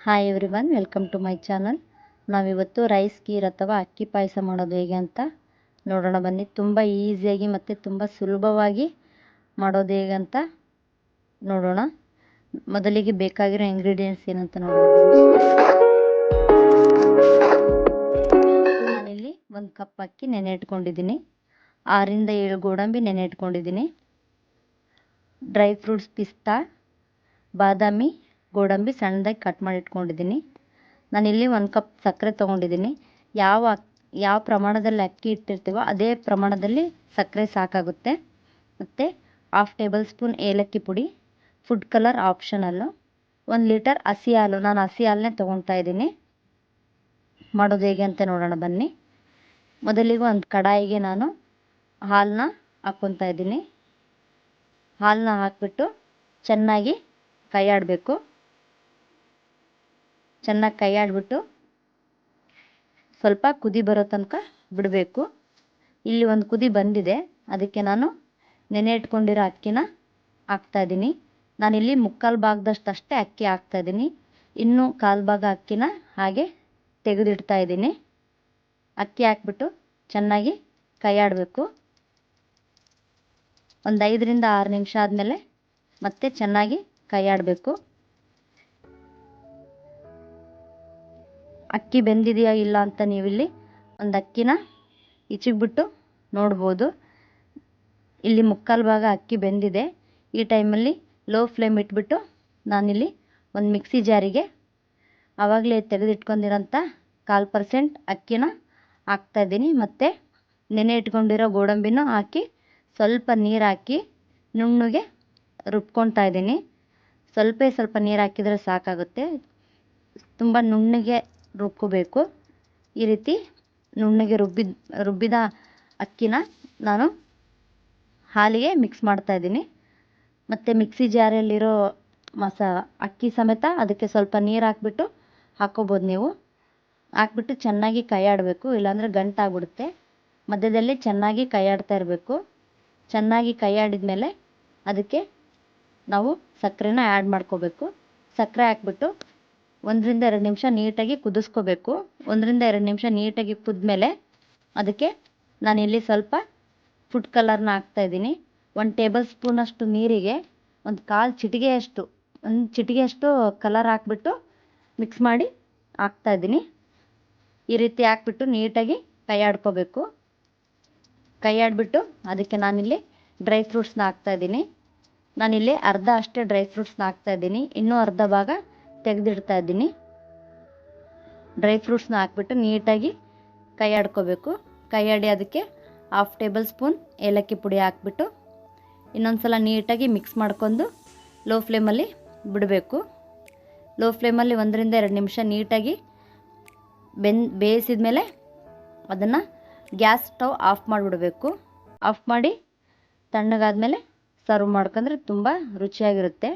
Hi everyone, welcome to my channel. ನಾವಿವತ್ತು rice kheer ಅಥವಾ ಅಕ್ಕಿ ಪಾಯಸ ಮಾಡೋದು ಹೇಗೆ ಅಂತ ನೋಡೋಣ ಬನ್ನಿ. ತುಂಬ ಈಸಿಯಾಗಿ ಮತ್ತು ತುಂಬ ಸುಲಭವಾಗಿ ಮಾಡೋದು ಹೇಗೆ ಅಂತ ನೋಡೋಣ. ಮೊದಲಿಗೆ ಬೇಕಾಗಿರೋ ಇಂಗ್ರೀಡಿಯೆಂಟ್ಸ್ ಏನಂತ ನೋಡೋಣ. ನಾನಿಲ್ಲಿ 1 ಕಪ್ ಅಕ್ಕಿ ನೆನೆ ಇಟ್ಕೊಂಡಿದ್ದೀನಿ. 6 ರಿಂದ 7 ಗೋಡಂಬಿ ನೆನೆ ಇಟ್ಕೊಂಡಿದ್ದೀನಿ. ಡ್ರೈ ಫ್ರೂಟ್ಸ್ ಪಿಸ್ತಾ, ಬಾದಾಮಿ, ಗೋಡಂಬಿ ಸಣ್ಣದಾಗಿ ಕಟ್ ಮಾಡಿ ಇಟ್ಕೊಂಡಿದ್ದೀನಿ. ನಾನಿಲ್ಲಿ 1 ಕಪ್ ಸಕ್ಕರೆ ತೊಗೊಂಡಿದ್ದೀನಿ. ಯಾವ ಪ್ರಮಾಣದಲ್ಲಿ ಅಕ್ಕಿ ಇಟ್ಟಿರ್ತೀವೋ ಅದೇ ಪ್ರಮಾಣದಲ್ಲಿ ಸಕ್ಕರೆ ಸಾಕಾಗುತ್ತೆ. ಮತ್ತು 1/2 ಟೇಬಲ್ ಸ್ಪೂನ್ ಏಲಕ್ಕಿ ಪುಡಿ, ಫುಡ್ ಕಲರ್ ಆಪ್ಷನಲ್ಲು, 1 ಲೀಟರ್ ಹಸಿ ಹಾಲು. ನಾನು ಹಸಿ ಹಾಲನ್ನೇ ತೊಗೊತಾ ಇದ್ದೀನಿ. ಮಾಡೋದು ಹೇಗೆ ಅಂತ ನೋಡೋಣ ಬನ್ನಿ. ಮೊದಲಿಗೆ ಒಂದು ಕಡಾಯಿಗೆ ನಾನು ಹಾಲನ್ನ ಹಾಕ್ಕೊತಾ ಇದ್ದೀನಿ. ಹಾಲನ್ನ ಹಾಕಿಬಿಟ್ಟು ಚೆನ್ನಾಗಿ ಕೈ ಆಡಬೇಕು. ಚೆನ್ನಾಗಿ ಕೈ ಆಡಿಬಿಟ್ಟು ಸ್ವಲ್ಪ ಕುದಿ ಬರೋ ತನಕ ಬಿಡಬೇಕು. ಇಲ್ಲಿ ಒಂದು ಕುದಿ ಬಂದಿದೆ, ಅದಕ್ಕೆ ನಾನು ನೆನೆ ಇಟ್ಕೊಂಡಿರೋ ಅಕ್ಕಿನ ಹಾಕ್ತಾಯಿದ್ದೀನಿ. ನಾನಿಲ್ಲಿ 3/4 ಭಾಗದಷ್ಟು ಅಷ್ಟೇ ಅಕ್ಕಿ ಹಾಕ್ತಾಯಿದ್ದೀನಿ. ಇನ್ನೂ 1/4 ಭಾಗ ಅಕ್ಕಿನ ಹಾಗೆ ತೆಗೆದಿಡ್ತಾ ಇದ್ದೀನಿ. ಅಕ್ಕಿ ಹಾಕ್ಬಿಟ್ಟು ಚೆನ್ನಾಗಿ ಕೈ ಆಡಬೇಕು. ಒಂದು 5 ರಿಂದ 6 ನಿಮಿಷ ಆದಮೇಲೆ ಮತ್ತೆ ಚೆನ್ನಾಗಿ ಕೈ ಆಡಬೇಕು. ಅಕ್ಕಿ ಬೆಂದಿದೆಯಾ ಇಲ್ಲ ಅಂತ ನೀವಿಲ್ಲಿ ಒಂದು ಅಕ್ಕಿನ ಈಚಿಗ್ಬಿಟ್ಟು ನೋಡ್ಬೋದು. ಇಲ್ಲಿ 3/4 ಭಾಗ ಅಕ್ಕಿ ಬೆಂದಿದೆ. ಈ ಟೈಮಲ್ಲಿ ಲೋ ಫ್ಲೇಮ್ ಇಟ್ಬಿಟ್ಟು ನಾನಿಲ್ಲಿ ಒಂದು ಮಿಕ್ಸಿ ಜಾರಿಗೆ ಆವಾಗಲೇ ತೆಗೆದಿಟ್ಕೊಂಡಿರೋಂಥ 1/4% ಅಕ್ಕಿನ ಹಾಕ್ತಾಯಿದ್ದೀನಿ. ಮತ್ತು ನೆನೆ ಇಟ್ಕೊಂಡಿರೋ ಗೋಡಂಬಿನೂ ಹಾಕಿ ಸ್ವಲ್ಪ ನೀರು ಹಾಕಿ ನುಣ್ಣಗೆ ರುಬ್ಕೊತಾ ಇದ್ದೀನಿ. ಸ್ವಲ್ಪ ನೀರು ಹಾಕಿದರೆ ಸಾಕಾಗುತ್ತೆ. ತುಂಬ ನುಣ್ಣಗೆ ರುಬ್ಕೋಬೇಕು. ಈ ರೀತಿ ನುಣ್ಣಗೆ ರುಬ್ಬಿದ ಅಕ್ಕಿನ ನಾನು ಹಾಲಿಗೆ ಮಿಕ್ಸ್ ಮಾಡ್ತಾಯಿದ್ದೀನಿ. ಮತ್ತು ಮಿಕ್ಸಿ ಜಾರಲ್ಲಿರೋ ಅಕ್ಕಿ ಸಮೇತ ಅದಕ್ಕೆ ಸ್ವಲ್ಪ ನೀರು ಹಾಕ್ಬಿಟ್ಟು ಹಾಕ್ಕೋಬೋದು ನೀವು. ಹಾಕ್ಬಿಟ್ಟು ಚೆನ್ನಾಗಿ ಕೈ ಆಡಬೇಕು, ಇಲ್ಲಾಂದರೆ ಗಂಟಾಗ್ಬಿಡುತ್ತೆ. ಮಧ್ಯದಲ್ಲಿ ಚೆನ್ನಾಗಿ ಕೈ ಆಡ್ತಾ ಇರಬೇಕು. ಚೆನ್ನಾಗಿ ಕೈ ಆಡಿದ ಮೇಲೆ ಅದಕ್ಕೆ ನಾವು ಸಕ್ಕರೆನ ಆ್ಯಡ್ ಮಾಡ್ಕೋಬೇಕು. ಸಕ್ಕರೆ ಹಾಕ್ಬಿಟ್ಟು 1 ರಿಂದ 2 ನಿಮಿಷ ನೀಟಾಗಿ ಕುದಿಸ್ಕೋಬೇಕು. 1 ರಿಂದ 2 ನಿಮಿಷ ನೀಟಾಗಿ ಕುದ್ಮೇಲೆ ಅದಕ್ಕೆ ನಾನಿಲ್ಲಿ ಸ್ವಲ್ಪ ಫುಡ್ ಕಲರ್ನ ಹಾಕ್ತಾಯಿದ್ದೀನಿ. 1 ಟೇಬಲ್ ಸ್ಪೂನಷ್ಟು ನೀರಿಗೆ ಒಂದು 1 ಚಿಟಿಗೆಯಷ್ಟು ಕಲರ್ ಹಾಕ್ಬಿಟ್ಟು ಮಿಕ್ಸ್ ಮಾಡಿ ಹಾಕ್ತಾಯಿದ್ದೀನಿ. ಈ ರೀತಿ ಹಾಕ್ಬಿಟ್ಟು ನೀಟಾಗಿ ಕೈ ಆಡ್ಕೋಬೇಕು. ಕೈ ಆಡಿಬಿಟ್ಟು ಅದಕ್ಕೆ ನಾನಿಲ್ಲಿ ಡ್ರೈ ಫ್ರೂಟ್ಸ್ನ ಹಾಕ್ತಾಯಿದ್ದೀನಿ. ನಾನಿಲ್ಲಿ ಅರ್ಧ ಅಷ್ಟೇ ಡ್ರೈ ಫ್ರೂಟ್ಸ್ನ ಹಾಕ್ತಾಯಿದ್ದೀನಿ. ಇನ್ನೂ ಅರ್ಧ ಭಾಗ ತೆಗೆದಿಡ್ತಾ ಇದ್ದೀನಿ. ಡ್ರೈ ಫ್ರೂಟ್ಸ್ನ ಹಾಕ್ಬಿಟ್ಟು ನೀಟಾಗಿ ಕೈ ಆಡ್ಕೋಬೇಕು. ಕೈ ಆಡಿ ಅದಕ್ಕೆ 1/2 ಟೇಬಲ್ ಸ್ಪೂನ್ ಏಲಕ್ಕಿ ಪುಡಿ ಹಾಕ್ಬಿಟ್ಟು ಇನ್ನೊಂದು ಸಲ ನೀಟಾಗಿ ಮಿಕ್ಸ್ ಮಾಡ್ಕೊಂಡು ಲೋ ಫ್ಲೇಮಲ್ಲಿ ಬಿಡಬೇಕು. ಲೋ ಫ್ಲೇಮಲ್ಲಿ 1 ರಿಂದ 2 ನಿಮಿಷ ನೀಟಾಗಿ ಬೇಯಿಸಿದ ಮೇಲೆ ಅದನ್ನು ಗ್ಯಾಸ್ ಸ್ಟವ್ ಆಫ್ ಮಾಡಿಬಿಡಬೇಕು. ಆಫ್ ಮಾಡಿ ತಣ್ಣಗಾದ್ಮೇಲೆ ಸರ್ವ್ ಮಾಡ್ಕೊಂಡ್ರೆ ತುಂಬ ರುಚಿಯಾಗಿರುತ್ತೆ.